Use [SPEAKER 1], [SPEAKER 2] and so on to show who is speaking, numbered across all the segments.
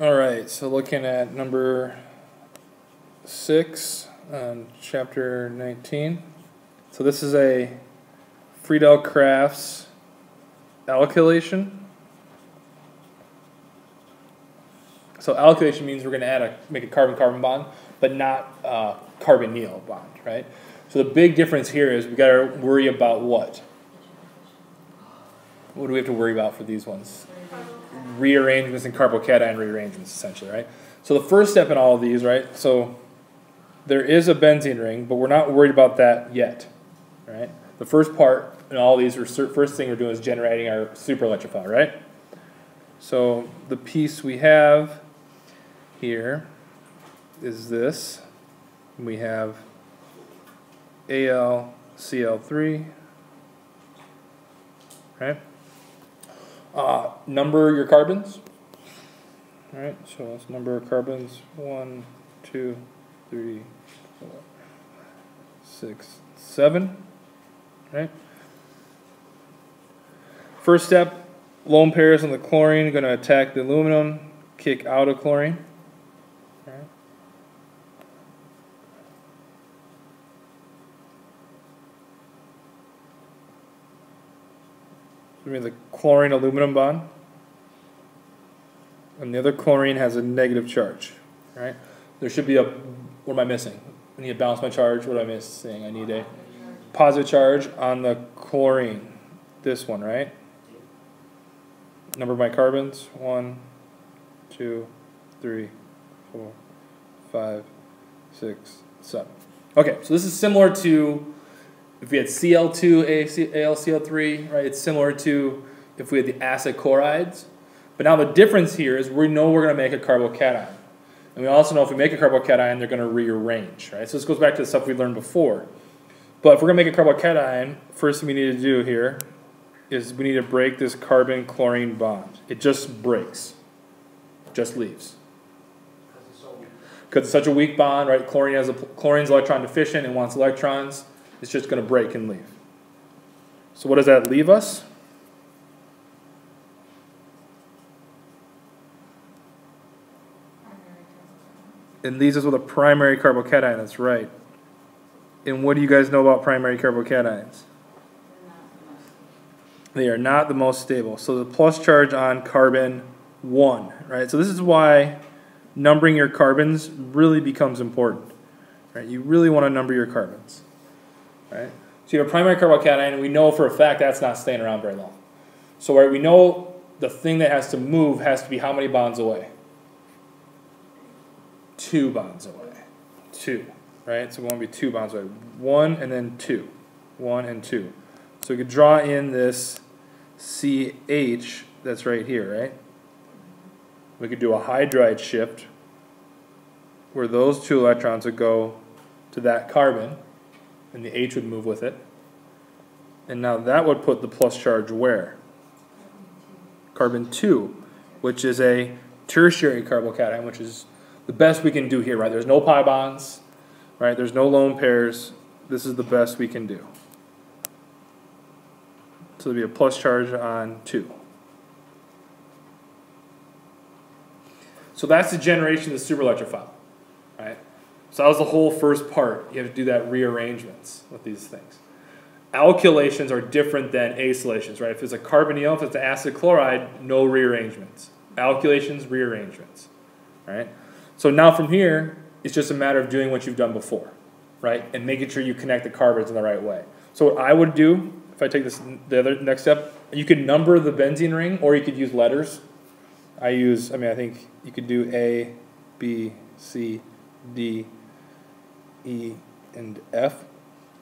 [SPEAKER 1] All right, so looking at number 6 on chapter 19. So this is a Friedel-Crafts Alkylation. So alkylation means we're going to make a carbon-carbon bond, but not a carbonyl bond, right? So the big difference here is we got to worry about what? What do we have to worry about for these ones? Rearrangements and carbocation rearrangements, essentially, right? So the first step in all of these, right? So there is a benzene ring, but we're not worried about that yet, right? The first part in all these, first thing we're doing is generating our super electrophile, right? So the piece we have here is this. We have AlCl3, right? Number your carbons. All right, so let's number our carbons. 1, 2, 3, 4, 6, 7. Right. First step, lone pairs on the chlorine are going to attack the aluminum, kick out of chlorine. All right. So we have the chlorine aluminum bond, and the other chlorine has a negative charge. Right? There should be a, what am I missing? I need to balance my charge. What am I missing? I need a positive charge on the chlorine. This one, right? Number my carbons. 1, 2, 3, 4, 5, 6, 7. Okay, so this is similar to if we had Cl2, AlCl3, right? It's similar to if we had the acid chlorides. But now the difference here is we know we're going to make a carbocation. And we also know if we make a carbocation, they're going to rearrange, right? So this goes back to the stuff we learned before. But if we're going to make a carbocation, first thing we need to do here is we need to break this carbon-chlorine bond. It just breaks. Just leaves. Because it's such a weak bond, right? Chlorine's electron deficient and wants electrons. It's just going to break and leave. So what does that leave us? It leaves us with a primary carbocation, that's right. And what do you guys know about primary carbocations? They are not the most stable. So the plus charge on carbon 1, right? So this is why numbering your carbons really becomes important, right? You really want to number your carbons, right? So you have a primary carbocation, and we know for a fact that's not staying around very long. So right, we know the thing that has to move has to be how many bonds away? 2 bonds away. 2. Right, so we want to be 2 bonds away. 1 and then 2. 1 and 2. So we could draw in this CH that's right here, right? We could do a hydride shift where those 2 electrons would go to that carbon and the H would move with it. And now that would put the plus charge where? Carbon 2, which is a tertiary carbocation, which is the best we can do here, right? There's no pi bonds. Right, there's no lone pairs. This is the best we can do. So there'll be a plus charge on 2. So that's the generation of the super electrophile. Right? So that was the whole first part. You have to do that rearrangements with these things. Alkylations are different than acylations, right? If it's a carbonyl, if it's an acid chloride, no rearrangements. Alkylations, rearrangements. Right? So now from here, it's just a matter of doing what you've done before, right? And making sure you connect the carbons in the right way. So what I would do, if I take this, the other next step, you could number the benzene ring, or you could use letters. I think you could do A, B, C, D, E, and F.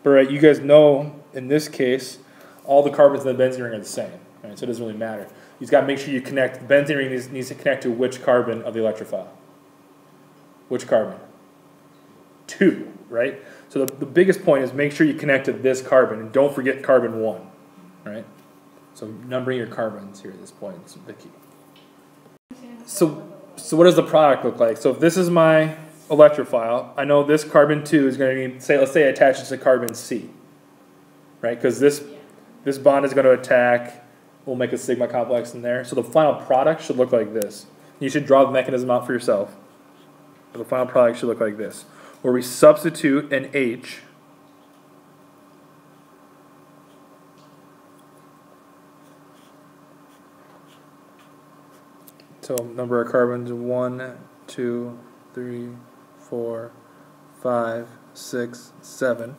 [SPEAKER 1] But right, you guys know, in this case, all the carbons in the benzene ring are the same, right? So it doesn't really matter. You just got to make sure you connect, the benzene ring needs to connect to which carbon of the electrophile? Which carbon? 2, right? So the biggest point is make sure you connect to this carbon, and don't forget carbon 1, right? So numbering your carbons here at this point is the key. So what does the product look like? So if this is my electrophile, I know this carbon 2 is going to be, let's say it attaches to carbon C, right? Because this bond is going to attack, we'll make a sigma complex in there. So the final product should look like this. You should draw the mechanism out for yourself. But the final product should look like this, where we substitute an H so number of carbons 1, 2, 3, 4, 5, 6, 7.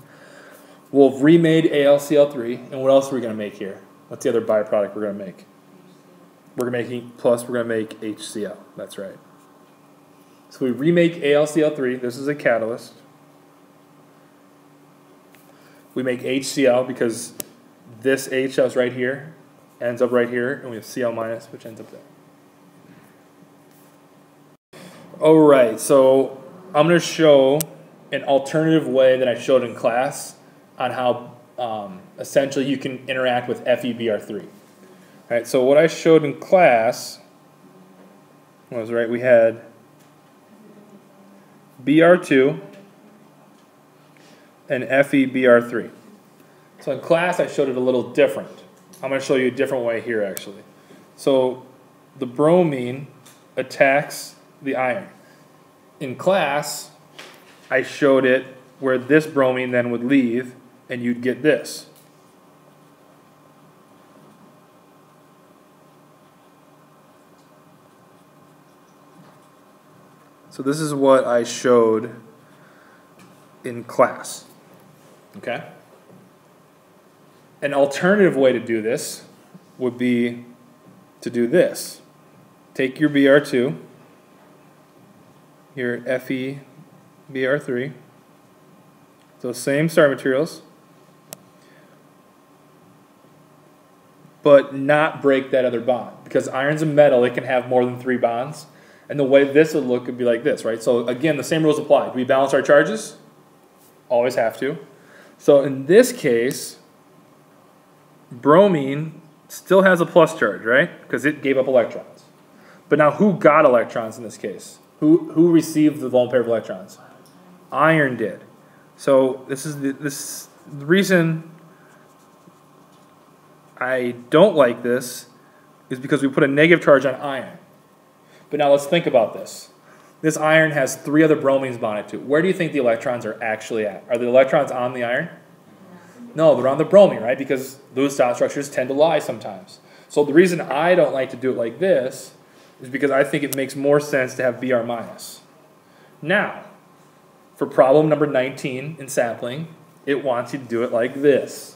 [SPEAKER 1] We'll have remade AlCl3, and what else are we going to make here? What's the other byproduct we're going to make? We're going to make HCl. That's right. So we remake AlCl3. This is a catalyst. We make HCl because this H that was right here ends up right here, and we have Cl minus, which ends up there. Alright, so I'm going to show an alternative way that I showed in class on how essentially you can interact with FeBr3. Alright, so what I showed in class was, right, we had Br2 and FeBr3. So in class I showed it a little different. I'm going to show you a different way here actually. So the bromine attacks the iron. In class I showed it where this bromine then would leave and you'd get this. So this is what I showed in class. Okay? An alternative way to do this would be to do this. Take your Br2, your FeBr3, those same starting materials, but not break that other bond. Because iron's a metal, it can have more than 3 bonds. And the way this would look would be like this, right? So again, the same rules apply. Do we balance our charges? Always have to. So in this case, bromine still has a plus charge, right? Because it gave up electrons. But now who got electrons in this case? Who received the lone pair of electrons? Iron did. So this is the reason I don't like this is because we put a negative charge on iron. But now let's think about this. This iron has 3 other bromines bonded to it. Where do you think the electrons are actually at? Are the electrons on the iron? No, they're on the bromine, right? Because those dot structures tend to lie sometimes. So the reason I don't like to do it like this is because I think it makes more sense to have Br minus. Now, for problem number 19 in sampling, it wants you to do it like this.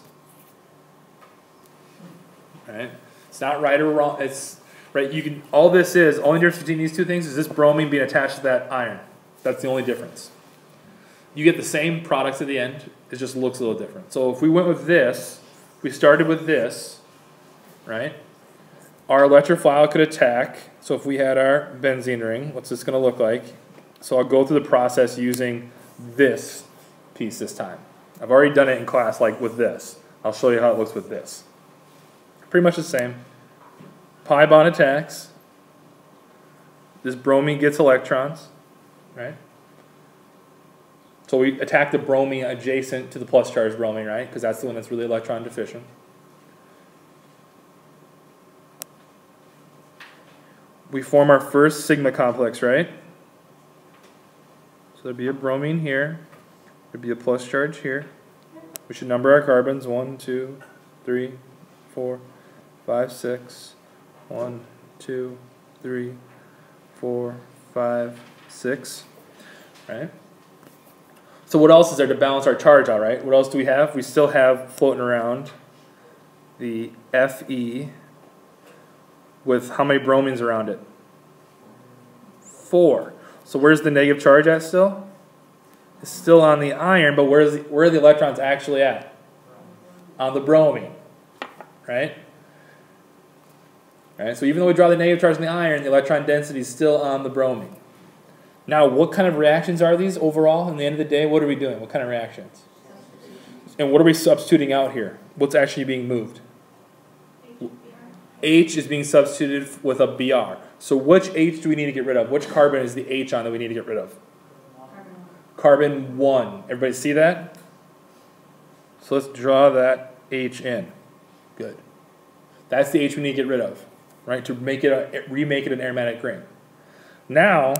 [SPEAKER 1] Right? It's not right or wrong. It's right. You can. All this is only difference between these two things is this bromine being attached to that iron. That's the only difference. You get the same products at the end. It just looks a little different. So if we went with this, we started with this, right? Our electrophile could attack. So if we had our benzene ring, what's this going to look like? So I'll go through the process using this piece this time. I've already done it in class, like with this. I'll show you how it looks with this. Pretty much the same. Pi bond attacks. This bromine gets electrons, right? So we attack the bromine adjacent to the plus charged bromine, right? Because that's the one that's really electron deficient. We form our first sigma complex, right? So there'd be a bromine here. There'd be a plus charge here. We should number our carbons. 1, 2, 3, 4, 5, 6. 1, 2, 3, 4, 5, 6. Right? So what else is there to balance our charge out, right? What else do we have? We still have floating around the Fe with how many bromines around it? 4. So where's the negative charge at still? It's still on the iron, but where are the electrons actually at? On the bromine, right? Right? So even though we draw the negative charge on the iron, the electron density is still on the bromine. Now, what kind of reactions are these overall? In the end of the day, what are we doing? What kind of reactions? And what are we substituting out here? What's actually being moved? H is being substituted with a Br. So which H do we need to get rid of? Which carbon is the H on that we need to get rid of? Carbon 1. Everybody see that? So let's draw that H in. Good. That's the H we need to get rid of, right? To make it remake it an aromatic ring. Now,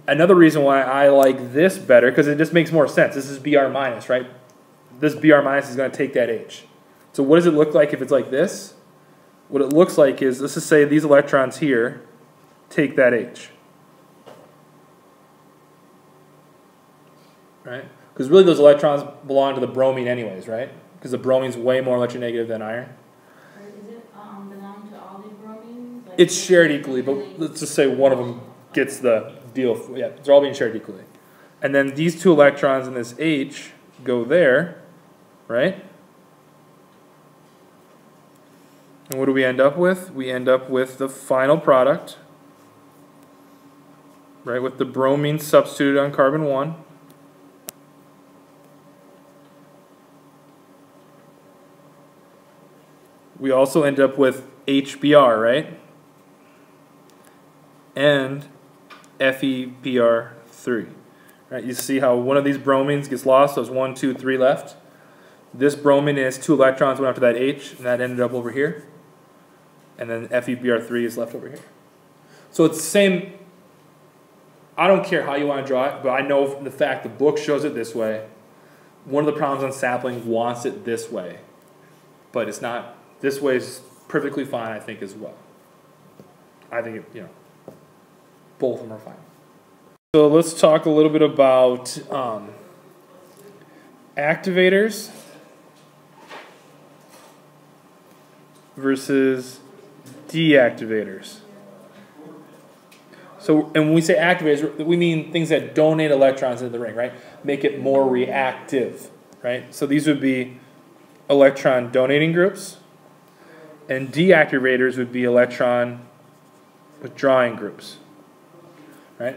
[SPEAKER 1] another reason why I like this better, because it just makes more sense. This is Br minus, right? This Br minus is going to take that H. So what does it look like if it's like this? What it looks like is, let's just say these electrons here take that H. Right? Because really those electrons belong to the bromine anyways, right? Because the bromine's way more electronegative than iron.
[SPEAKER 2] Does it belong to all the bromines? Like
[SPEAKER 1] It's shared equally, but let's just say one of them gets the deal. Yeah, they're all being shared equally. And then these two electrons in this H go there, right? And what do we end up with? We end up with the final product, right, with the bromine substituted on carbon 1. We also end up with HBr, right? And FeBr3. Right? You see how one of these bromines gets lost, so there's 1, 2, 3 left. This bromine has 2 electrons went after that H, and that ended up over here. And then FeBr3 is left over here. So it's the same. I don't care how you want to draw it, but I know from the fact the book shows it this way. One of the problems on sapling wants it this way, but it's not. This way is perfectly fine, I think, as well. I think, both of them are fine. So let's talk a little bit about activators versus deactivators. So, and when we say activators, we mean things that donate electrons into the ring, right? Make it more reactive, right? So these would be electron donating groups, and deactivators would be electron withdrawing groups, right?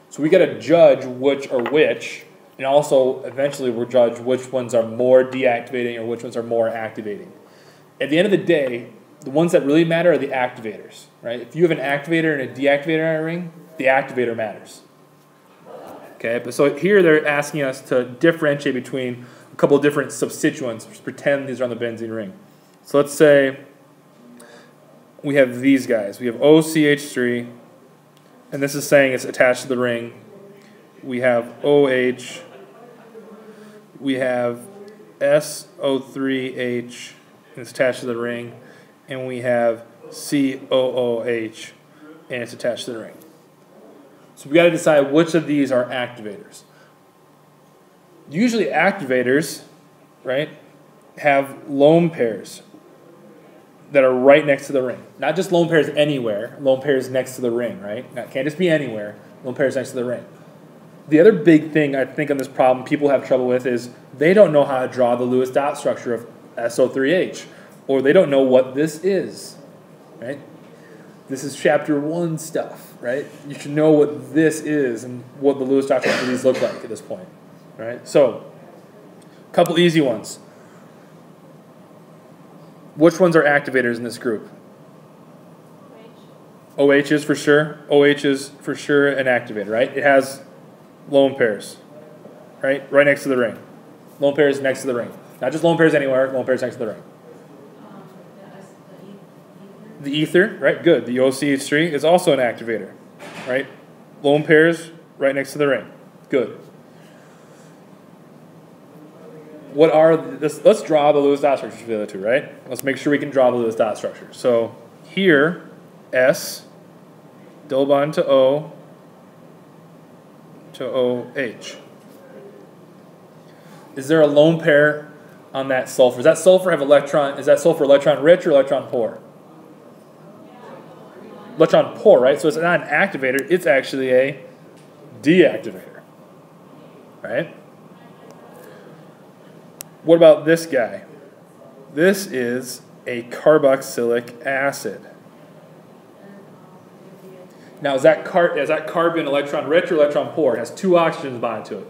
[SPEAKER 1] So we got to judge which are which, and also eventually we'll judge which ones are more deactivating or which ones are more activating. At the end of the day, the ones that really matter are the activators, right? If you have an activator and a deactivator on a ring, the activator matters. Okay, but so here they're asking us to differentiate between a couple of different substituents. Just pretend these are on the benzene ring. So let's say we have these guys. We have OCH3, and this is saying it's attached to the ring. We have OH. We have SO3H, and it's attached to the ring. And we have COOH, and it's attached to the ring. So we got to decide which of these are activators. Usually activators, right, have lone pairs that are right next to the ring. Not just lone pairs anywhere, lone pairs next to the ring, right? It can't just be anywhere, lone pairs next to the ring. The other big thing I think on this problem people have trouble with is they don't know how to draw the Lewis dot structure of SO3H, or they don't know what this is, right? This is chapter 1 stuff, right? You should know what this is and what the Lewis dot structure of these look like at this point, right? So, a couple easy ones. Which ones are activators in this group? OH is for sure. OH is for sure an activator, right? It has lone pairs, right? Right next to the ring. Lone pairs next to the ring. Not just lone pairs anywhere, lone pairs next to the ring. The ether, right? Good. The OCH3 is also an activator, right? Lone pairs right next to the ring. Good. What are let's draw the Lewis dot structures for the other two, right? Let's make sure we can draw the Lewis dot structure. So here, S, double bond to O, to OH. Is there a lone pair on that sulfur? Does that sulfur have electron? Is that sulfur electron rich or electron poor? Electron poor, right? So it's not an activator, it's actually a deactivator, right? What about this guy? This is a carboxylic acid. Now, is that carbon electron rich or electron poor? It has 2 oxygens bonded to it.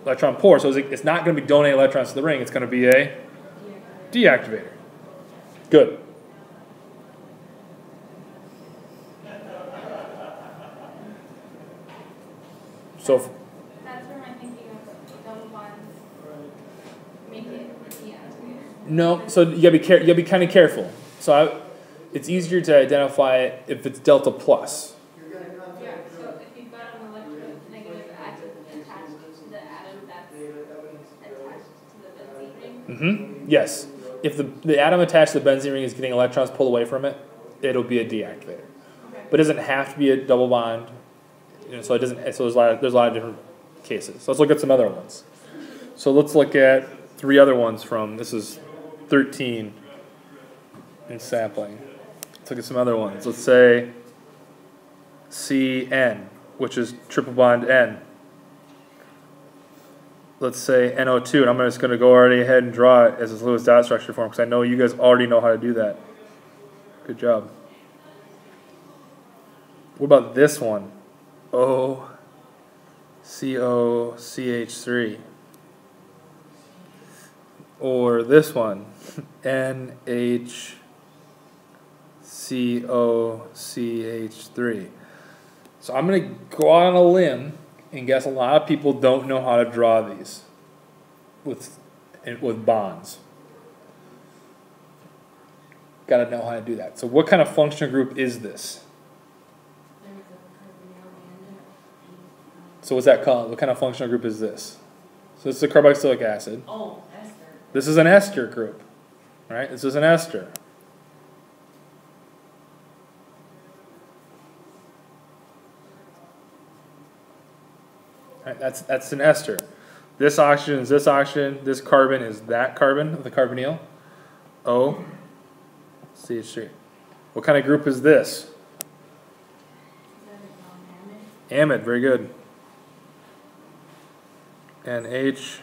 [SPEAKER 1] Electron poor. So it's not going to be donating electrons to the ring. It's going to be a deactivator. Good. So
[SPEAKER 2] that's where my thinking of double bonds make it a deactivator.
[SPEAKER 1] no, so you gotta be kind of careful. So it's easier to identify it if it's delta plus.
[SPEAKER 2] Yeah, so if you've got an electronegative atom attached to the atom that's attached to the benzene ring.
[SPEAKER 1] Yes. If the atom attached to the benzene ring is getting electrons pulled away from it, it'll be a deactivator.
[SPEAKER 2] Okay.
[SPEAKER 1] But it doesn't have to be a double bond. So it doesn't. So there's a lot of different cases. So let's look at some other ones. So let's look at 3 other ones from, this is 13 in sampling. Let's look at some other ones. Let's say CN, which is triple bond N. Let's say NO2, and I'm just going to go already ahead and draw it as a Lewis dot structure form because I know you guys already know how to do that. Good job. What about this one? OCOCH3. Or this one, NHCOCH3. So I'm going to go out on a limb and guess a lot of people don't know how to draw these with bonds. Got to know how to do that. So what kind of functional group is this? So what's that called? What kind of functional group is this? So this is a carboxylic acid.
[SPEAKER 2] Oh, ester.
[SPEAKER 1] This is an ester group, right? This is an ester. Right, that's an ester. This oxygen is this oxygen. This carbon is that carbon of the carbonyl. O, CH3. What kind of group is this? Amide, very good. NH.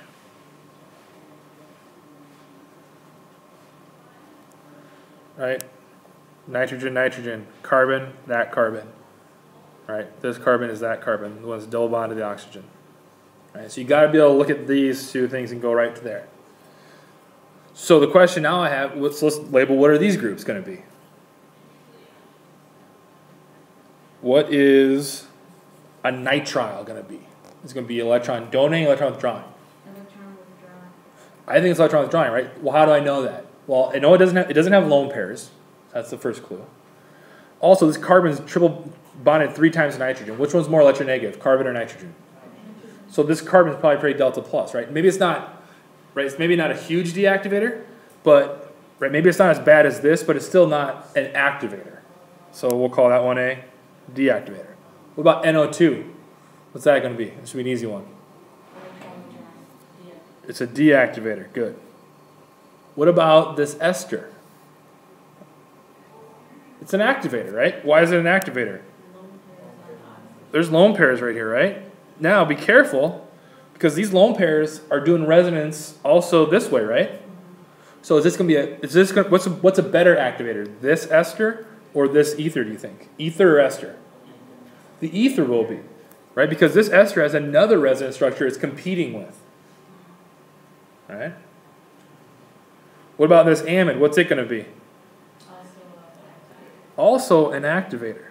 [SPEAKER 1] Right? Nitrogen, nitrogen. Carbon, that carbon. Right? This carbon is that carbon. The one's double bond to the oxygen. Right? So you got to be able to look at these 2 things and go right to there. So the question now I have, let's label what are these groups going to be? What is a nitrile going to be? It's going to be electron donating, electron withdrawing.
[SPEAKER 2] Electron withdrawing.
[SPEAKER 1] I think it's electron withdrawing, right? Well, how do I know that? Well, I know it doesn't have lone pairs. That's the first clue. Also, this carbon is triple bonded 3 times to nitrogen. Which one's more electronegative, carbon or nitrogen? So this carbon is probably pretty delta plus, right? Maybe it's not, right? It's maybe not a huge deactivator, but right, maybe it's not as bad as this, but it's still not an activator. So we'll call that one a deactivator. What about NO2? What's that going to be? This should be an easy one. It's a deactivator. Good. What about this ester? It's an activator, right? Why is it an activator? There's lone pairs right here, right? Now be careful because these lone pairs are doing resonance also this way, right? So is this going to be what's a better activator? This ester or this ether, do you think? Ether or ester? The ether will be, right? Because this ester has another resonance structure it's competing with. All right? What about this amide? What's it going to be? Also an activator,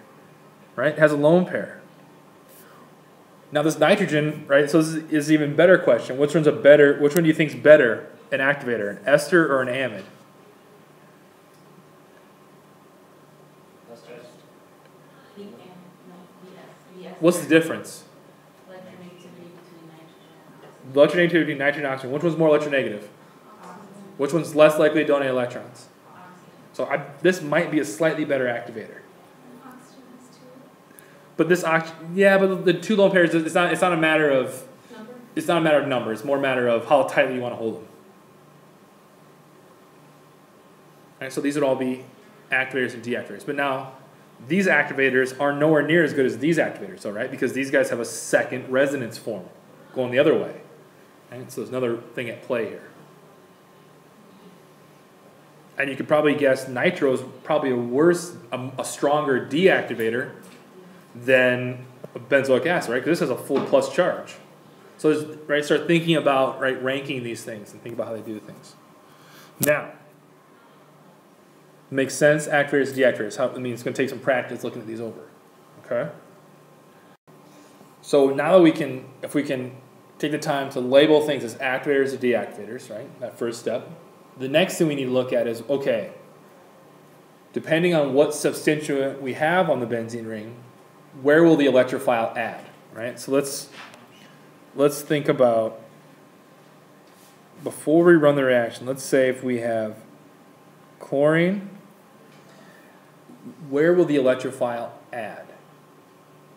[SPEAKER 1] right? It has a lone pair. Now this nitrogen, right? So this is an even better question. Which one do you think is better, an activator, an ester or an amide? What's the difference? Electronegativity between nitrogen and oxygen. Which one's more electronegative? Which one's less likely to donate electrons? So this might be a slightly better activator. But this but the 2 lone pairs, it's not a matter of number. It's more a matter of how tightly you want to hold them. All right, so these would all be activators and deactivators. But now these activators are nowhere near as good as these activators, all right? Because these guys have a second resonance form going the other way. Right? So there's another thing at play here. And you could probably guess nitro is probably a stronger deactivator than benzoic acid, right? Because this has a full plus charge. So start thinking about ranking these things and think about how they do things. Now, makes sense. Activators, deactivators. I mean, it's going to take some practice looking at these over. Okay. So now that if we can take the time to label things as activators or deactivators, right? That first step. The next thing we need to look at is, okay, depending on what substituent we have on the benzene ring, where will the electrophile add, right? So let's think about, before we run the reaction, let's say if we have chlorine, where will the electrophile add,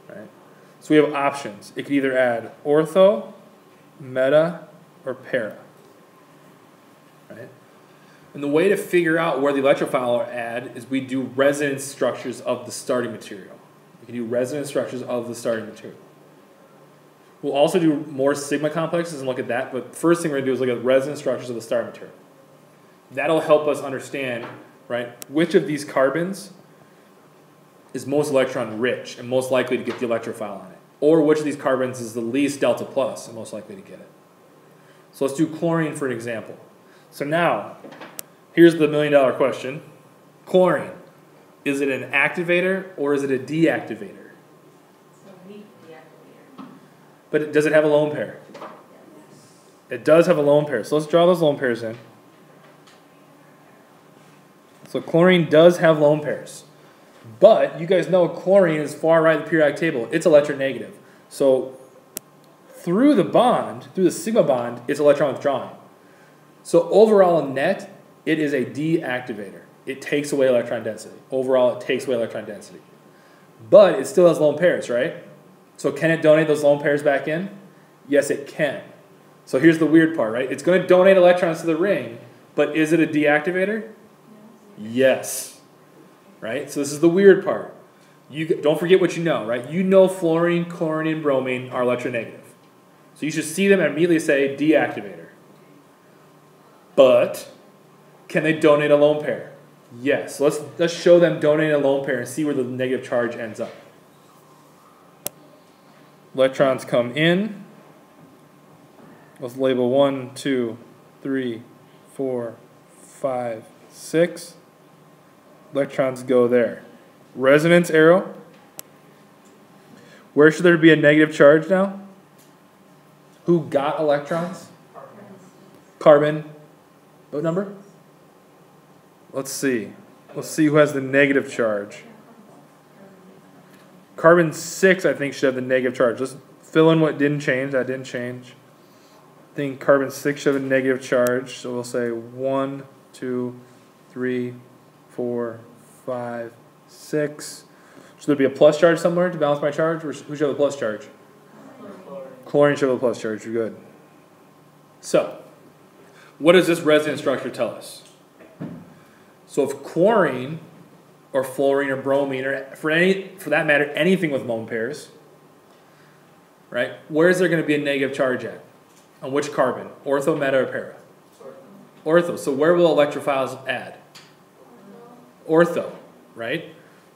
[SPEAKER 1] right? So we have options. It could either add ortho, meta, or para, right? And the way to figure out where the electrophile will add is we do resonance structures of the starting material. We can do resonance structures of the starting material. We'll also do more sigma complexes and look at that, but first thing we're going to do is look at resonance structures of the starting material. That'll help us understand, right, which of these carbons is most electron rich and most likely to get the electrophile on it, or which of these carbons is the least delta plus and most likely to get it. So let's do chlorine for an example. So now, here's the million-dollar question. Chlorine, is it an activator or is it a deactivator?
[SPEAKER 2] It's a weak deactivator.
[SPEAKER 1] But does it have a lone pair?
[SPEAKER 2] Yes.
[SPEAKER 1] It does have a lone pair. So let's draw those lone pairs in. So chlorine does have lone pairs. But you guys know chlorine is far right of the periodic table. It's electronegative. So through the bond, through the sigma bond, it's electron withdrawing. So overall net, it is a deactivator. It takes away electron density. Overall, it takes away electron density. But it still has lone pairs, right? So can it donate those lone pairs back in? Yes, it can. So here's the weird part, right? It's going to donate electrons to the ring, but is it a deactivator? Yes. Right? So this is the weird part. You don't forget what you know, right? You know fluorine, chlorine, and bromine are electronegative. So you should see them and immediately say deactivator. But can they donate a lone pair? Yes. So let's show them donating a lone pair and see where the negative charge ends up. Electrons come in. Let's label 1, 2, 3, 4, 5, 6. Electrons go there. Resonance arrow. Where should there be a negative charge now? Who got electrons? Carbon. What number? Let's see. Let's see who has the negative charge. Carbon 6, I think, should have the negative charge. Let's fill in what didn't change. That didn't change. I think carbon 6 should have a negative charge. So we'll say 1, 2, 3, 4, 5, 6. Should there be a plus charge somewhere to balance my charge? Or who should have a plus charge? Chlorine should have a plus charge. You're good. So, what does this resonance structure tell us? So if chlorine or fluorine or bromine or for that matter anything with lone pairs, right? Where is there going to be a negative charge at? On which carbon? Ortho, meta, or para? Ortho. So where will electrophiles add? Ortho, right?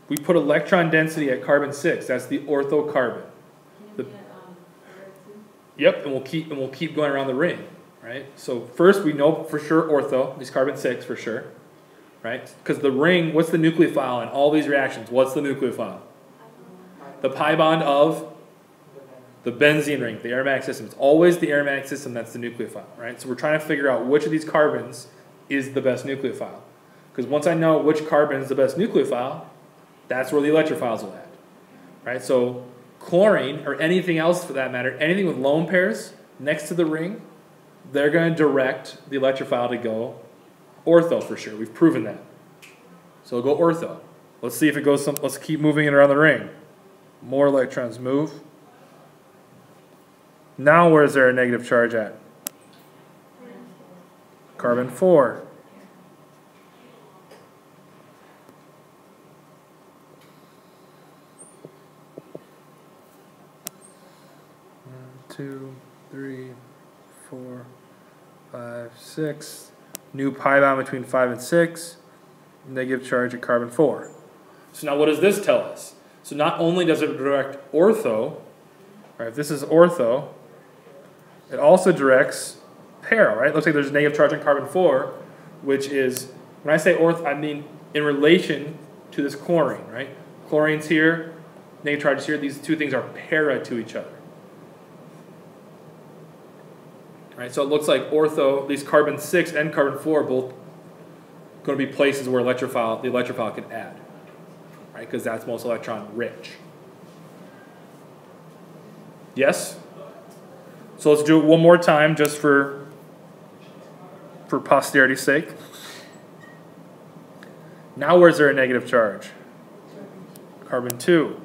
[SPEAKER 1] We put electron density at carbon 6. That's the ortho carbon. Yep, and we'll keep going around the ring, right? So first we know for sure ortho, these carbon 6 for sure, right? Because the ring, what's the nucleophile in all these reactions? What's the nucleophile? The pi bond of the benzene ring, the aromatic system. It's always the aromatic system that's the nucleophile, right? So we're trying to figure out which of these carbons is the best nucleophile. Because once I know which carbon is the best nucleophile, that's where the electrophiles will add, right? So chlorine, or anything else for that matter, anything with lone pairs next to the ring, they're going to direct the electrophile to go ortho for sure. We've proven that. So it'll go ortho. Let's see if it goes let's keep moving it around the ring. More electrons move. Now where is there a negative charge at? Carbon 4. Two, 3, 4, 5, 6. New pi bond between 5 and 6. Negative charge at carbon 4. So now what does this tell us? So not only does it direct ortho, right, if this is ortho, it also directs para, right? It looks like there's a negative charge on carbon 4, which is, when I say ortho, I mean in relation to this chlorine, right? Chlorine's here, negative charge is here. These two things are para to each other. Right, so it looks like ortho, these carbon 6 and carbon 4 both going to be places where the electrophile can add, right? Because that's most electron rich. Yes? So let's do it one more time just for posterity's sake. Now where's there a negative charge? Carbon 2.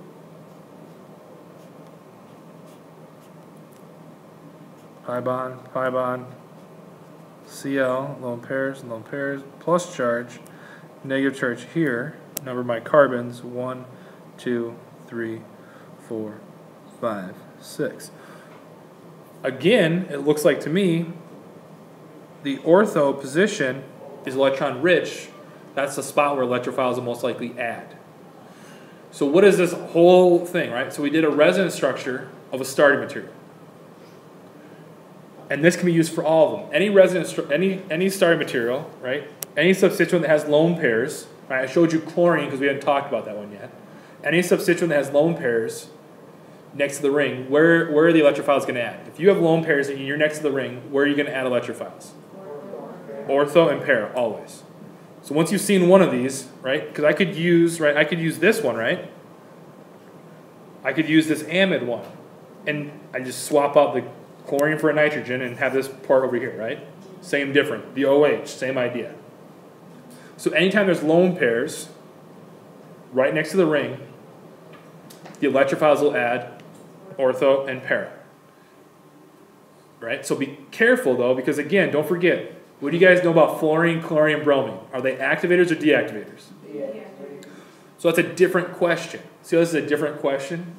[SPEAKER 1] Pi bond, Cl, lone pairs, plus charge, negative charge here, number my carbons, 1, 2, 3, 4, 5, 6. Again, it looks like to me, the ortho position is electron rich. That's the spot where electrophiles will most likely add. So what is this whole thing, right? So we did a resonance structure of a starting material. And this can be used for all of them. Any resonance, any starting material, right? Any substituent that has lone pairs, right? I showed you chlorine because we hadn't talked about that one yet. Any substituent that has lone pairs next to the ring, where are the electrophiles going to add? If you have lone pairs and you're next to the ring, where are you going to add electrophiles? Ortho and para, always. So once you've seen one of these, right? Because I could use this one, right? I could use this amide one, and I just swap out the chlorine for a nitrogen and have this part over here, right? Same difference. The OH, same idea. So anytime there's lone pairs right next to the ring, the electrophiles will add ortho and para. Right? So be careful though, because again, don't forget, what do you guys know about fluorine, chlorine, and bromine? Are they activators or deactivators? Deactivators. So that's a different question. See how this is a different question?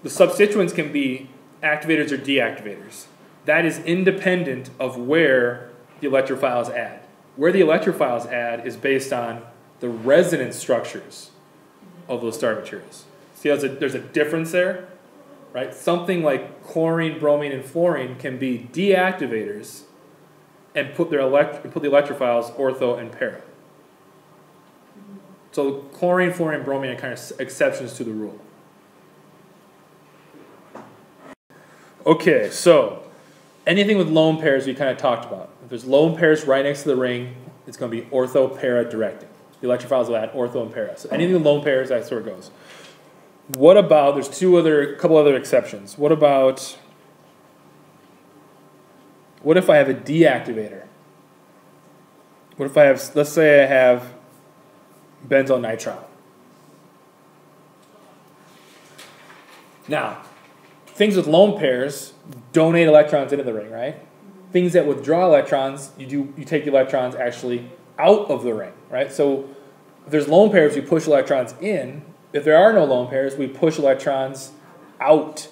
[SPEAKER 1] The substituents can be activators or deactivators. That is independent of where the electrophiles add. Where the electrophiles add is based on the resonance structures of those starting materials. See how there's a difference there? Right? Something like chlorine, bromine, and fluorine can be deactivators and put the electrophiles ortho and para. So chlorine, fluorine, and bromine are kind of exceptions to the rule. Okay, so anything with lone pairs we kind of talked about. If there's lone pairs right next to the ring, it's going to be ortho-para directing. The electrophiles will add ortho and para. So anything with lone pairs, that's where it goes. What about, there's a couple other exceptions. What if I have a deactivator? What if I have, let's say I have benzyl nitrile. Now, things with lone pairs donate electrons into the ring, right? Things that withdraw electrons, you take the electrons actually out of the ring, right? So if there's lone pairs, we push electrons in. If there are no lone pairs, we push electrons out.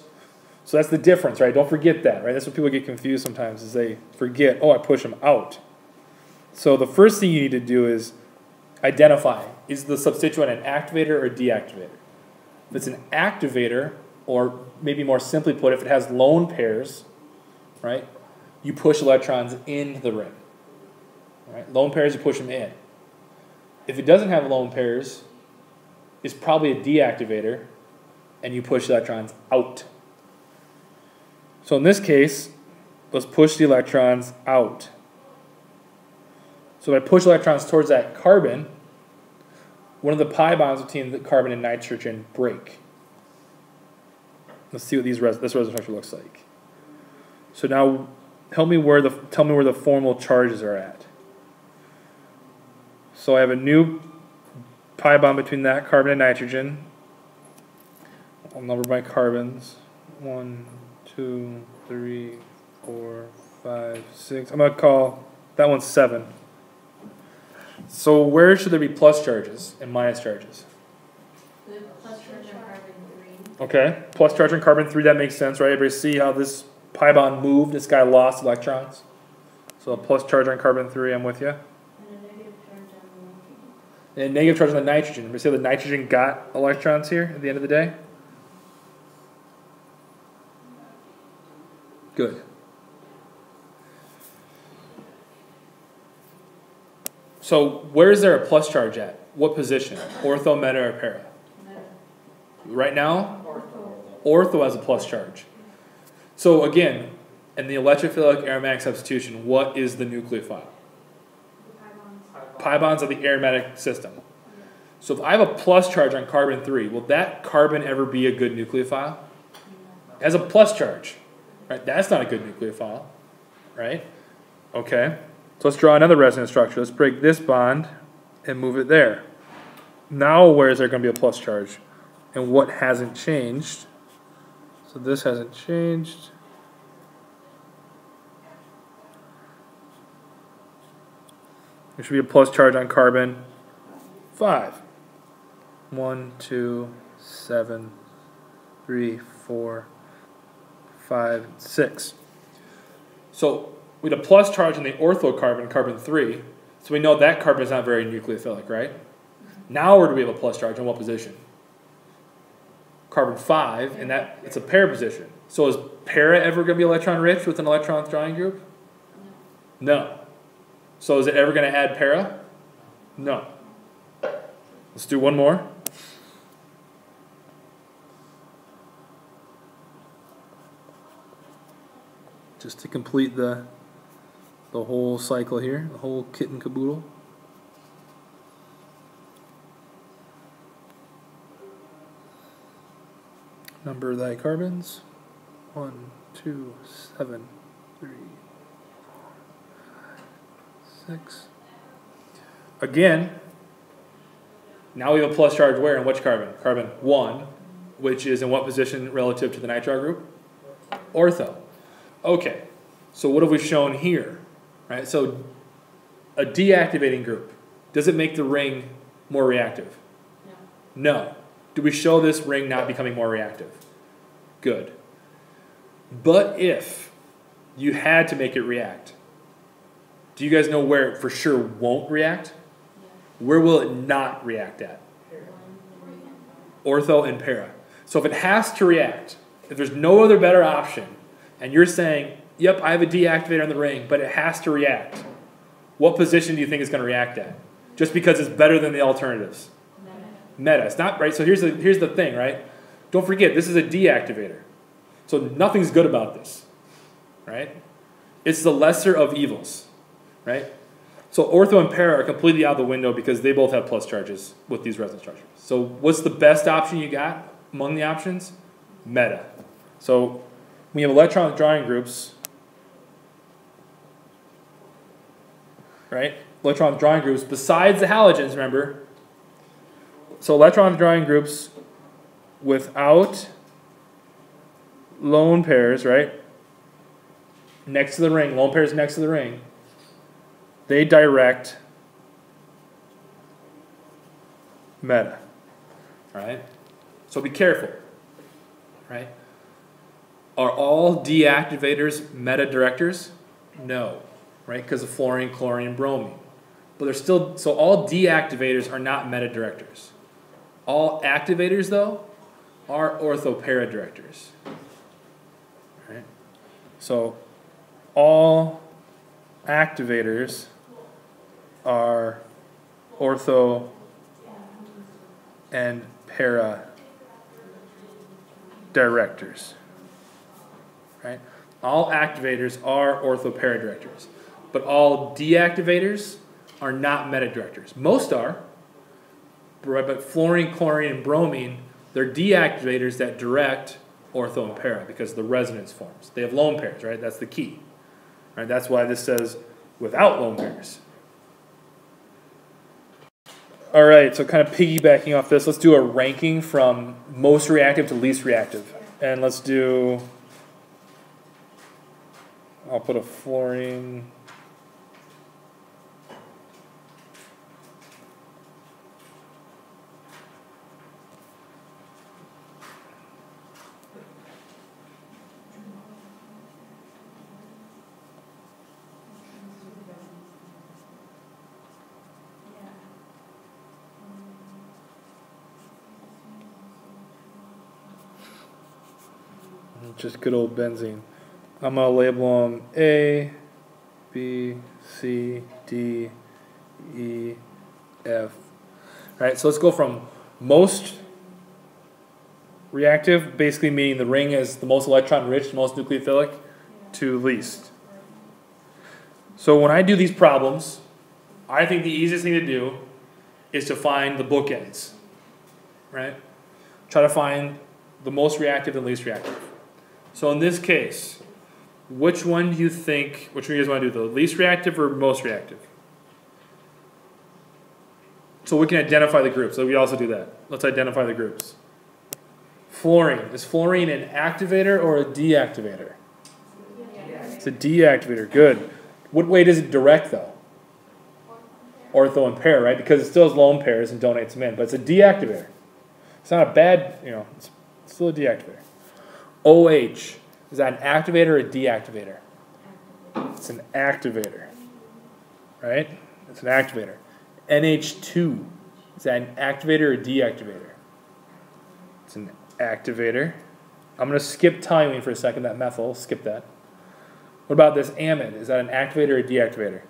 [SPEAKER 1] So that's the difference, right? Don't forget that, right? That's what people get confused sometimes, is they forget, oh, I push them out. So the first thing you need to do is identify, is the substituent an activator or deactivator? If it's an activator, or maybe more simply put, if it has lone pairs, right, you push electrons into the ring. Right? Lone pairs, you push them in. If it doesn't have lone pairs, it's probably a deactivator, and you push electrons out. So in this case, let's push the electrons out. So if I push electrons towards that carbon, one of the pi bonds between the carbon and nitrogen break. Let's see what this resonance structure looks like. So now, tell me where the formal charges are at. So I have a new pi bond between that carbon and nitrogen. I'll number my carbons. 1, 2, 3, 4, 5, 6. I'm going to call that one 7. So where should there be plus charges and minus charges?
[SPEAKER 2] The plus charge on carbon 3.
[SPEAKER 1] Okay, plus charge on carbon 3, that makes sense, right? Everybody see how this pi bond moved? This guy lost electrons. So a plus charge on carbon 3, I'm with you.
[SPEAKER 2] And a negative charge on the nitrogen.
[SPEAKER 1] And a negative charge on the nitrogen. Remember, see how the nitrogen got electrons here at the end of the day? Good. So where is there a plus charge at? What position? Ortho, meta, or para?
[SPEAKER 2] Meta.
[SPEAKER 1] Right now? Ortho has a plus charge. So again, in the electrophilic aromatic substitution, what is the nucleophile? pi bonds are the aromatic system. So if I have a plus charge on carbon 3, will that carbon ever be a good nucleophile? It has a plus charge, right? That's not a good nucleophile, right? Okay, so let's draw another resonance structure. Let's break this bond and move it there. Now where is there going to be a plus charge? And what hasn't changed? So this hasn't changed. There should be a plus charge on carbon 5. 1, 2, 7, 3, 4, 5, 6. So we had a plus charge on the orthocarbon, carbon 3. So we know that carbon is not very nucleophilic, right? Now where do we have a plus charge? On what position? Carbon 5, and that it's a pair position. So is para ever going to be electron rich with an electron withdrawing group? No. So is it ever going to add para? No. Let's do one more. Just to complete the whole cycle here, the whole kit and caboodle. Number thy carbons. 1, 2, 7, 3, 4, 5, 6. Again, now we have a plus charge where and which carbon? Carbon 1, which is in what position relative to the nitrile group? Ortho. Okay, so what have we shown here? Right, so a deactivating group, does it make the ring more reactive? No. Do we show this ring not becoming more reactive? Good. But if you had to make it react, do you guys know where it for sure won't react? Where will it not react at? Ortho and para. So if it has to react, if there's no other better option, and you're saying, yep, I have a deactivator on the ring, but it has to react, what position do you think it's going to react at? Just because it's better than the alternatives? Meta. It's not, right? So here's the thing, right? Don't forget, this is a deactivator. So nothing's good about this, right? It's the lesser of evils, right? So ortho and para are completely out the window because they both have plus charges with these resonance structures. So what's the best option you got among the options? Meta. So we have electron withdrawing groups, right? Electron withdrawing groups besides the halogens, remember? So electron withdrawing groups without lone pairs, right? Next to the ring, lone pairs next to the ring, they direct meta, right? So be careful, right? Are all deactivators meta directors? No, right? Because of fluorine, chlorine, and bromine. But they're still, so all deactivators are not meta directors. All activators, though, are ortho-para directors. Right? So all activators are ortho and para directors. Right? All activators are ortho-para directors, but all deactivators are not meta directors. Most are, but fluorine, chlorine, and bromine, they're deactivators that direct ortho and para because of the resonance forms. They have lone pairs, right? That's the key. Right? That's why this says without lone pairs. All right, so kind of piggybacking off this, let's do a ranking from most reactive to least reactive. And let's do, I'll put a fluorine. Just good old benzene. I'm going to label them A, B, C, D, E, F. All right, so let's go from most reactive, basically meaning the ring is the most electron rich, the most nucleophilic, to least. So when I do these problems, I think the easiest thing to do is to find the bookends, right? Try to find the most reactive and least reactive. So in this case, which one do you think, which one do you guys want to do, the least reactive or most reactive? So we can identify the groups, so we also do that. Let's identify the groups. Fluorine. Is fluorine an activator or a deactivator? It's a deactivator, good. What way does it direct though? Ortho and pair, right? Because it still has lone pairs and donates them in, but it's a deactivator. It's not a bad, it's still a deactivator. OH, is that an activator or a deactivator? It's an activator, right? It's an activator. NH2, is that an activator or deactivator? It's an activator. I'm going to skip toluene for a second, that methyl, skip that. What about this amide? Is that an activator or a deactivator?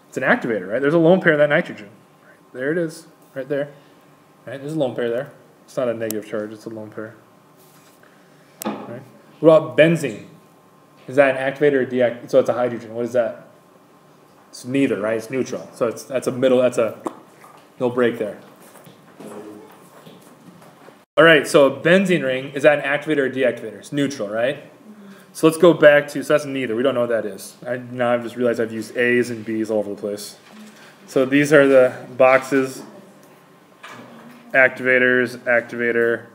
[SPEAKER 1] It's an activator, right? There's a lone pair in that nitrogen. Right, there it is, right there. Right, there's a lone pair there. It's not a negative charge, it's a lone pair. Right. What about benzene? Is that an activator or deactivator? So it's a hydrogen. What is that? It's neither, right? It's neutral. So that's a middle, that's a no break there. All right, so a benzene ring, is that an activator or deactivator? It's neutral, right? So let's go back to, so that's neither. We don't know what that is. Now I've just realized I've used A's and B's all over the place. So these are the boxes. Activators, activator,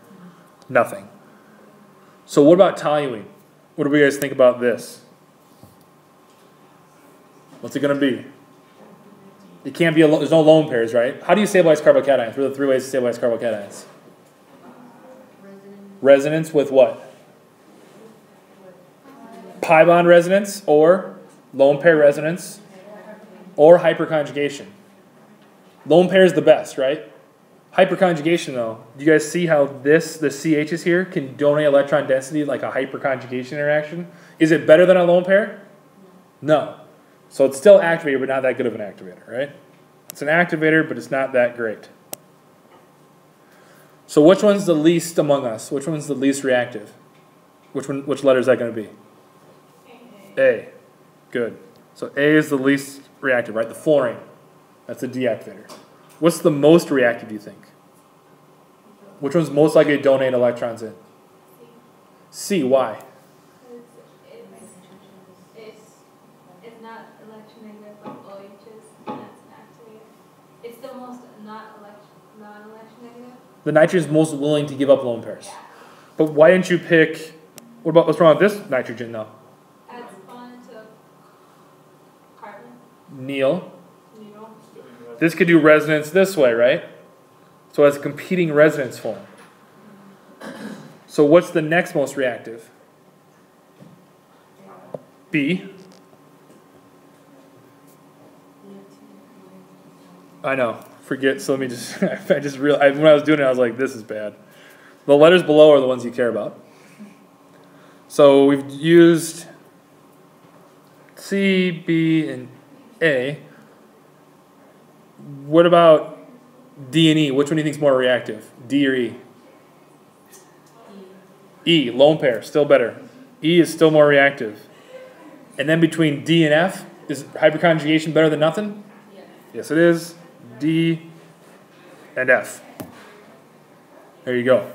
[SPEAKER 1] nothing. So what about toluene? What do we guys think about this? What's it going to be? It can't be, there's no lone pairs, right? How do you stabilize carbocations? What are the three ways to stabilize carbocations? Resonance with what? Pi bond resonance or lone pair resonance or hyperconjugation. Lone pair is the best, right? Hyperconjugation though, do you guys see how the CHs here can donate electron density like a hyperconjugation interaction? Is it better than a lone pair? No. So it's still activator, but not that good of an activator, right? It's an activator, but it's not that great. So which one's the least among us? Which one's the least reactive? Which letter is that going to be? A. Good. So A is the least reactive, right? The fluorine. That's a deactivator. What's the most reactive, do you think? Which one's most likely to donate electrons in? C. Why?
[SPEAKER 2] It's not electronegative, but OHs, and that's an activator. It's the most non-electronegative.
[SPEAKER 1] The nitrogen is most willing to give up lone pairs. Yeah. But why didn't you pick, what's wrong with this nitrogen though?
[SPEAKER 2] Adds bond to carbon.
[SPEAKER 1] Neil. This could do resonance this way, right? So it has a competing resonance form. So what's the next most reactive? B. I know. Forget. So let me just. I just realized when I was doing it, I was like, "This is bad." The letters below are the ones you care about. So we've used C, B, and A. What about D and E? Which one do you think is more reactive? D or E? E, lone pair, still better. E is still more reactive. And then between D and F, is hyperconjugation better than nothing? Yes. Yes, it is. D and F. There you go.